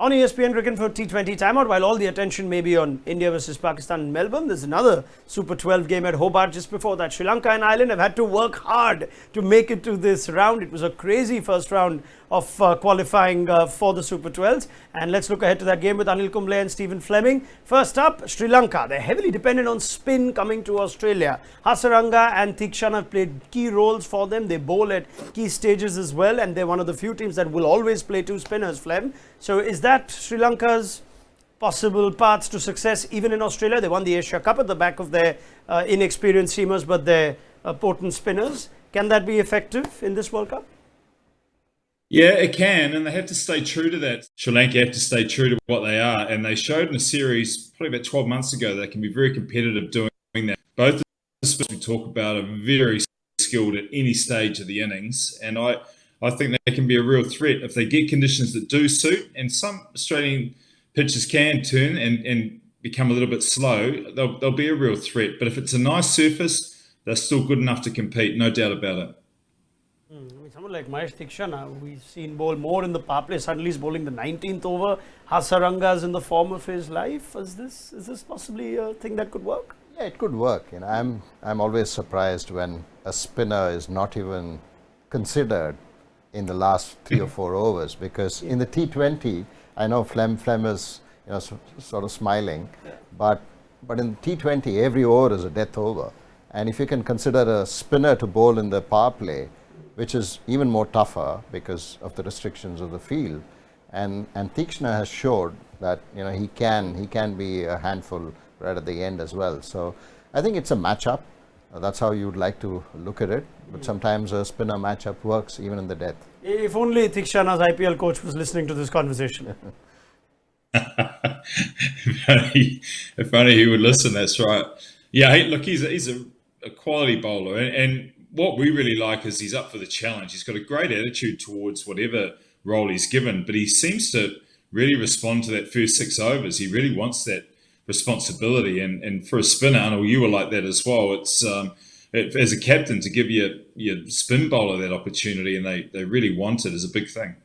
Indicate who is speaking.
Speaker 1: On ESPN Cricinfo T20 timeout, while all the attention may be on India versus Pakistan in Melbourne, there's another Super 12 game at Hobart just before that. Sri Lanka and Ireland have had to work hard to make it to this round. It was a crazy first round of qualifying for the Super 12s. And let's look ahead to that game with Anil Kumble and Stephen Fleming. First up, Sri Lanka. They're heavily dependent on spin coming to Australia. Hasaranga and Thikshan have played key roles for them. They bowl at key stages as well, and they're one of the few teams that will always play two spinners, Flem. So is that Sri Lanka's possible paths to success even in Australia? They won the Asia Cup at the back of their inexperienced seamers, but their potent spinners. Can that be effective in this World Cup?
Speaker 2: Yeah, it can, and they have to stay true to that. Sri Lanka have to stay true to what they are, and they showed in a series probably about 12 months ago they can be very competitive doing that. Both the spinners we talk about are very skilled at any stage of the innings, and I think they can be a real threat if they get conditions that do suit, and some Australian pitches can turn and become a little bit slow. They'll be a real threat, but if it's a nice surface, they're still good enough to compete, no doubt about it.
Speaker 1: Someone like Mahesh Theekshana, we've seen bowl more in the power play. Suddenly he's bowling the 19th over. Hasaranga's in the form of his life. Is this possibly a thing that could work?
Speaker 3: Yeah, it could work. I'm always surprised when a spinner is not even considered in the last 3 or 4 overs, because in the T20, I know Flem is sort of smiling, but in the T20 every over is a death over, and if you can consider a spinner to bowl in the power play, which is even more tougher because of the restrictions of the field, and Theekshana has showed that he can be a handful right at the end as well. So I think it's a matchup. That's how you would like to look at it. But sometimes a spinner matchup works even in the death.
Speaker 1: If only Theekshana's IPL coach was listening to this conversation.
Speaker 2: If only he would listen, that's right. Yeah, look, he's a quality bowler. And what we really like is he's up for the challenge. He's got a great attitude towards whatever role he's given, but he seems to really respond to that first 6 overs. He really wants that responsibility, and for a spinner, Anil, you were like that as well. It's as a captain to give your spin bowler that opportunity, and they really want it, is a big thing.